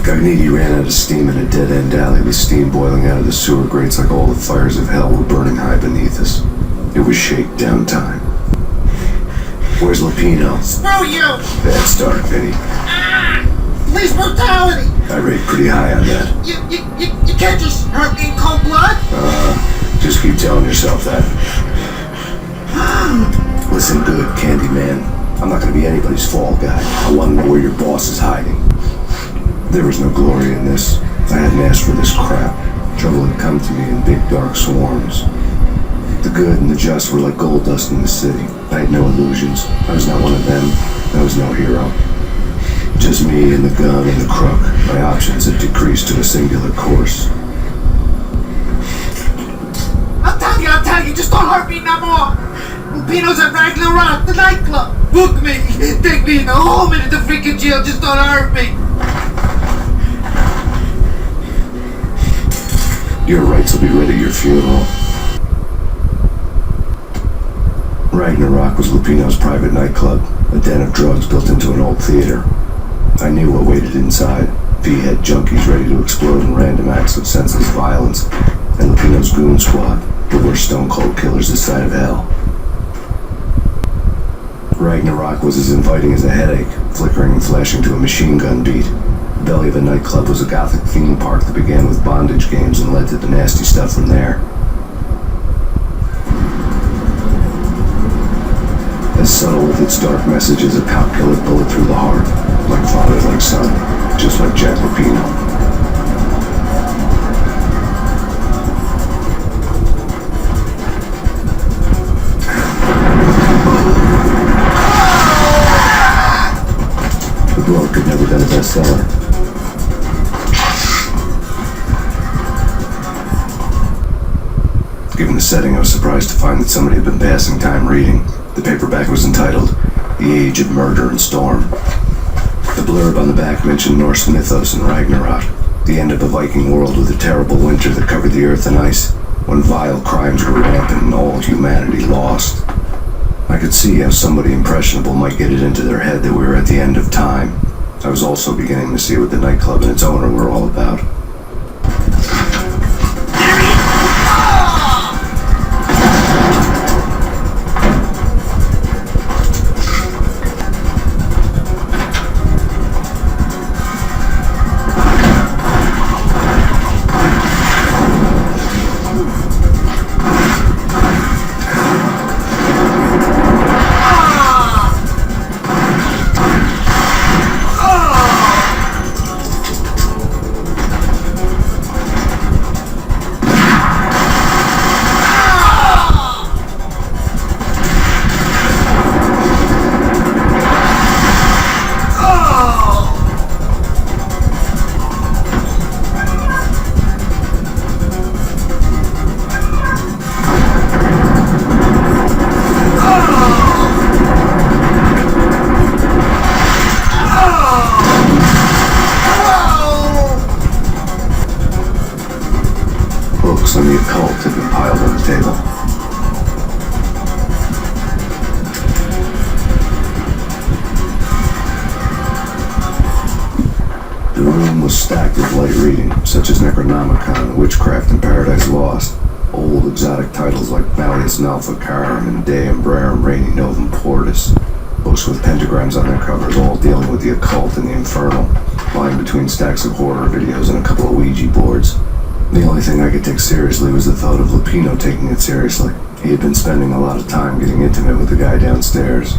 Gagniti ran out of steam in a dead-end alley with steam boiling out of the sewer grates like all the fires of hell were burning high beneath us. It was shakedown time. Where's Lupino? Screw you! Bad start, Vinny. Police brutality! I rate pretty high on that. You can't just hurt me in cold blood? Just keep telling yourself that. Listen good, Candyman. I'm not gonna be anybody's fall guy. I wanna know where your boss is hiding. There was no glory in this. I hadn't asked for this crap. Trouble had come to me in big dark swarms. The good and the just were like gold dust in the city. I had no illusions. I was not one of them. I was no hero. Just me and the gun and the crook. My options had decreased to a singular course. I'll tell you, just don't hurt me no more. Lupino's at Ragna, the nightclub. Book me, take me in the home into the freaking jail, just don't hurt me. Your rights will be read at your funeral. Ragnarok was Lupino's private nightclub, a den of drugs built into an old theater. I knew what waited inside. V-head junkies ready to explode in random acts of senseless violence, and Lupino's goon squad, the worst stone-cold killers this side of hell. Ragnarok was as inviting as a headache, flickering and flashing to a machine gun beat. The belly of the nightclub was a gothic theme park that began with bondage games and led to the nasty stuff from there. As subtle with its dark message as a cop-killer bullet through the heart, like father, like son, just like Jack Lupino. The bloke had never been a bestseller. Given the setting, I was surprised to find that somebody had been passing time reading. The paperback was entitled, The Age of Murder and Storm. The blurb on the back mentioned Norse mythos and Ragnarok, the end of a Viking world with a terrible winter that covered the earth in ice, when vile crimes were rampant and all humanity lost. I could see how somebody impressionable might get it into their head that we were at the end of time. I was also beginning to see what the nightclub and its owner were all about. Books on the occult had been piled on the table. The room was stacked with light reading, such as Necronomicon, Witchcraft, and Paradise Lost. Old exotic titles like Malleus Malficarum and De Umbrarum Reini Novum Portus. Books with pentagrams on their covers, all dealing with the occult and the infernal, lying between stacks of horror videos and a couple of Ouija boards. The only thing I could take seriously was the thought of Lupino taking it seriously. He had been spending a lot of time getting intimate with the guy downstairs.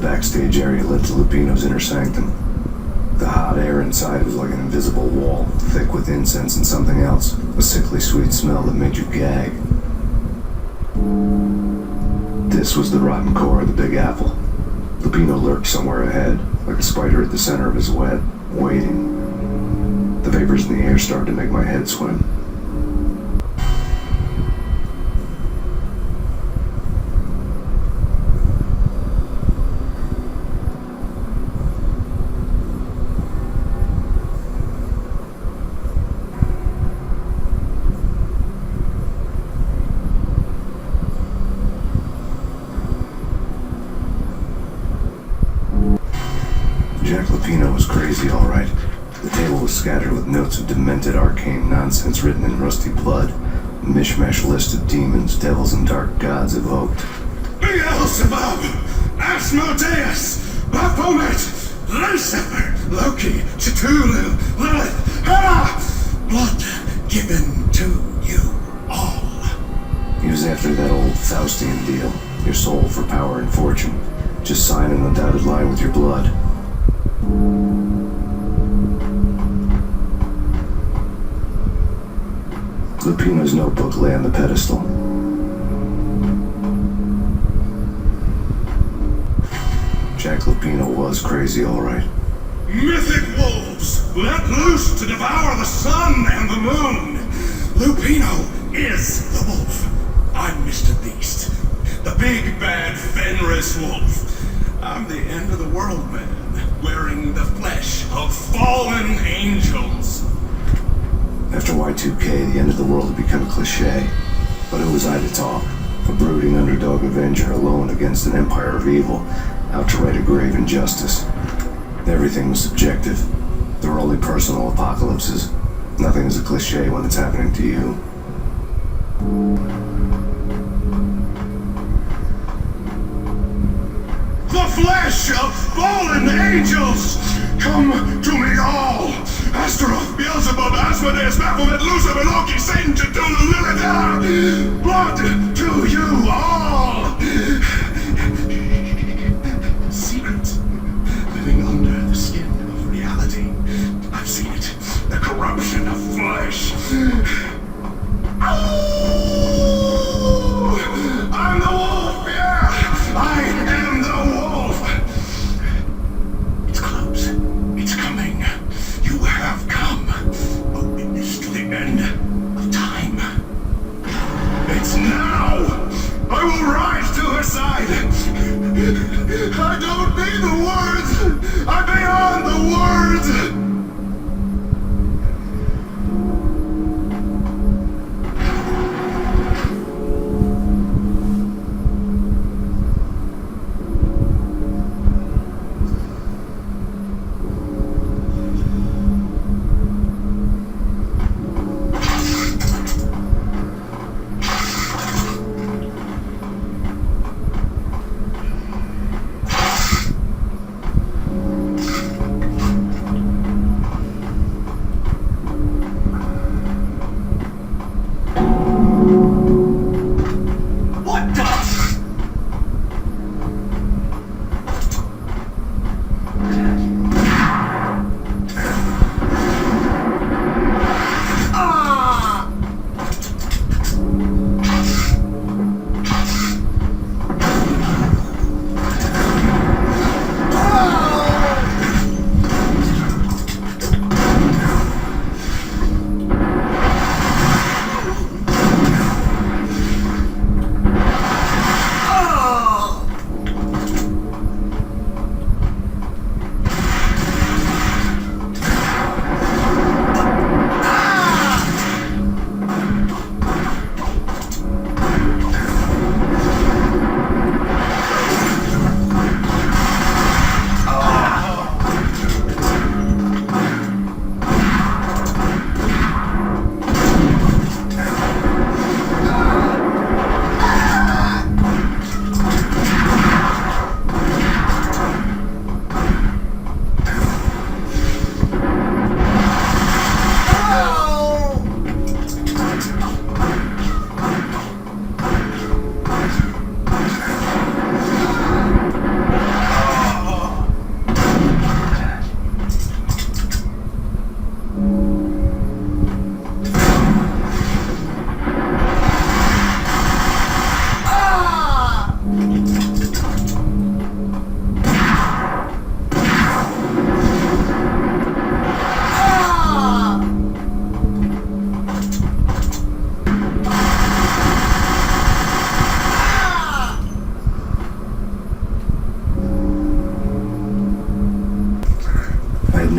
backstage area led to Lupino's inner sanctum. The hot air inside was like an invisible wall, thick with incense and something else, a sickly sweet smell that made you gag. This was the rotten core of the Big Apple. Lupino lurked somewhere ahead, like a spider at the center of his web, waiting. The vapors in the air started to make my head swim. Jack Lupino was crazy, all right. The table was scattered with notes of demented arcane nonsense written in rusty blood. A mishmash list of demons, devils, and dark gods evoked. Beelzebub! Asmodeus! Baphomet! Lucifer! Loki! Cthulhu! Lilith! Hela! Blood given to you all. He was after that old Faustian deal. Your soul for power and fortune. Just sign an undoubted line with your blood. Lupino's notebook lay on the pedestal. Jack Lupino was crazy, all right. Mythic wolves, let loose to devour the sun and the moon. Lupino is the wolf. I'm Mr. Beast, the big bad Fenris wolf. I'm the end of the world man, wearing the flesh of fallen angels. After Y2K, the end of the world had become a cliche. But who was I to talk? A brooding underdog avenger alone against an empire of evil, out to right a grave injustice. Everything was subjective. There were only personal apocalypses. Nothing is a cliche when it's happening to you. The flesh of fallen angels! Come to me all! Astaroth, Beelzebub, Asmodeus, Baphomet, Lucifer, Loki, Satan, Cthulhu, Lilith, Hela! Blood to you all! Secret, living under the skin of reality. I've seen it. The corruption of flesh. Oh! I'm the wolf, yeah! I am the wolf! It's close. It's coming. You have come. A witness to the end of time. It's now! I will rise to her side! I don't need the words! I'm beyond the words!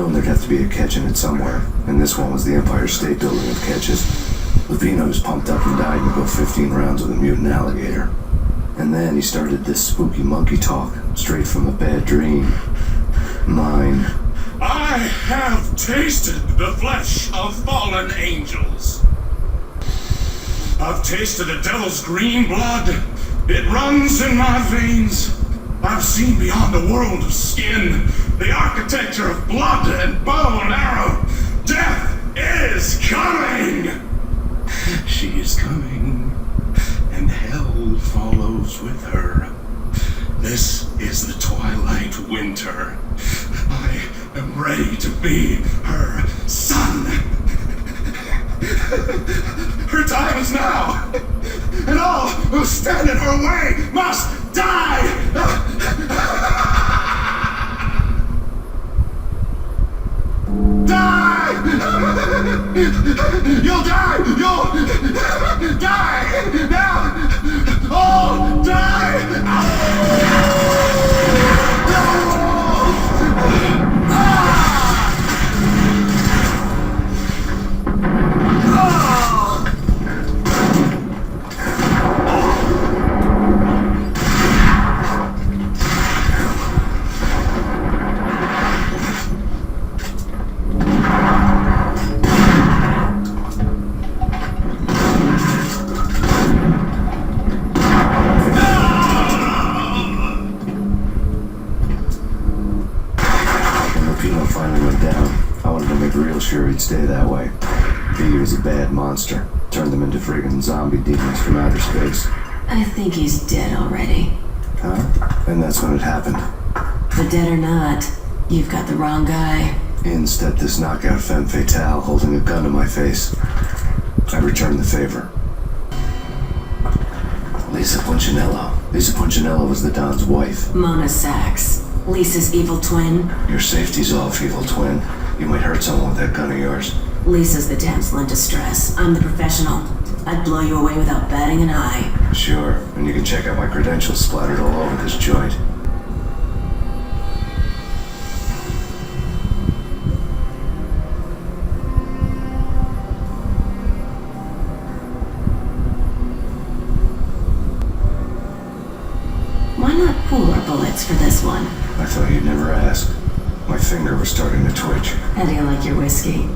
known there'd have to be a catch in it somewhere, and this one was the Empire State Building of catches. Lupino was pumped up and died to go 15 rounds with a mutant alligator. And then he started this spooky monkey talk, straight from a bad dream. Mine. I have tasted the flesh of fallen angels. I've tasted the devil's green blood. It runs in my veins. I've seen beyond the world of skin, the architecture of blood and bow and arrow. Death is coming! She is coming, and hell follows with her. This is the twilight winter. I am ready to be her son. Her time is now, and all who stand in her way must die! Die! You'll die! You'll die! Now! All die! Sure he'd stay that way. He was a bad monster. Turned them into friggin' zombie demons from outer space. I think he's dead already. Huh? And that's when it happened. But dead or not, you've got the wrong guy. In stepped this knockout femme fatale holding a gun to my face. I returned the favor. Lisa Punchinello. Lisa Punchinello was the Don's wife. Mona Sachs. Lisa's evil twin. Your safety's off, evil twin. You might hurt someone with that gun of yours. Lisa's the damsel in distress. I'm the professional. I'd blow you away without batting an eye. Sure, and you can check out my credentials splattered all over this joint. Why not pool our bullets for this one? I thought you'd never ask. My finger was starting to twitch. How do you like your whiskey?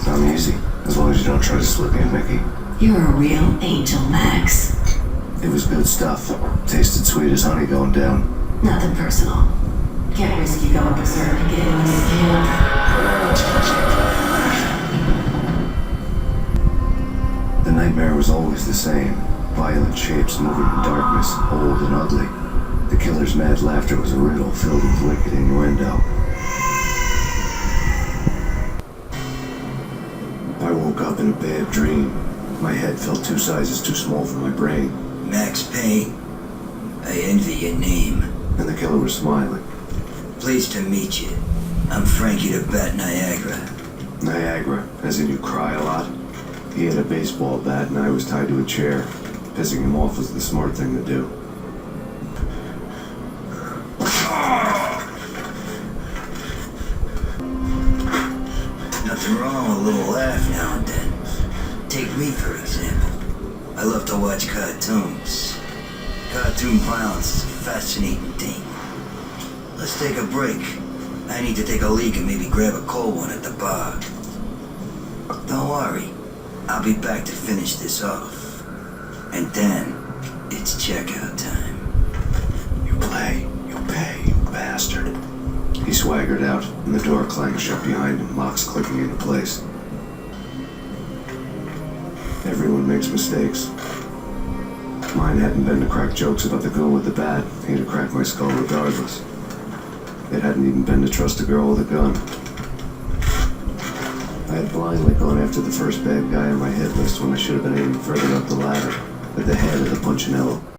I'm easy, as long as you don't try to slip me a Mickey. You're a real angel, Max. It was good stuff. Tasted sweet as honey going down. Nothing personal. Can't risk you going berserk and getting on your camp. The nightmare was always the same. Violent shapes moving in darkness, old and ugly. The killer's mad laughter was a riddle filled with wicked innuendo. I woke up in a bad dream. My head felt 2 sizes too small for my brain. Max Payne. I envy your name. And the killer was smiling. Pleased to meet you. I'm Frankie the Bat Niagara. Niagara, as in you cry a lot. He had a baseball bat and I was tied to a chair. Pissing him off was the smart thing to do. Nothing wrong with a little laugh now and then. Take me, for example. I love to watch cartoons. Cartoon violence is a fascinating thing. Let's take a break. I need to take a leak and maybe grab a cold one at the bar. Don't worry. I'll be back to finish this off. And then, it's checkout time. You play, you pay, you bastard. He swaggered out, and the door clanged shut behind him, locks clicking into place. Everyone makes mistakes. Mine hadn't been to crack jokes about the girl with the bat. He'd have cracked my skull regardless. It hadn't even been to trust a girl with a gun. I had blindly gone after the first bad guy on my hit list when I should have been aiming further up the ladder, at the head of the Punchinello.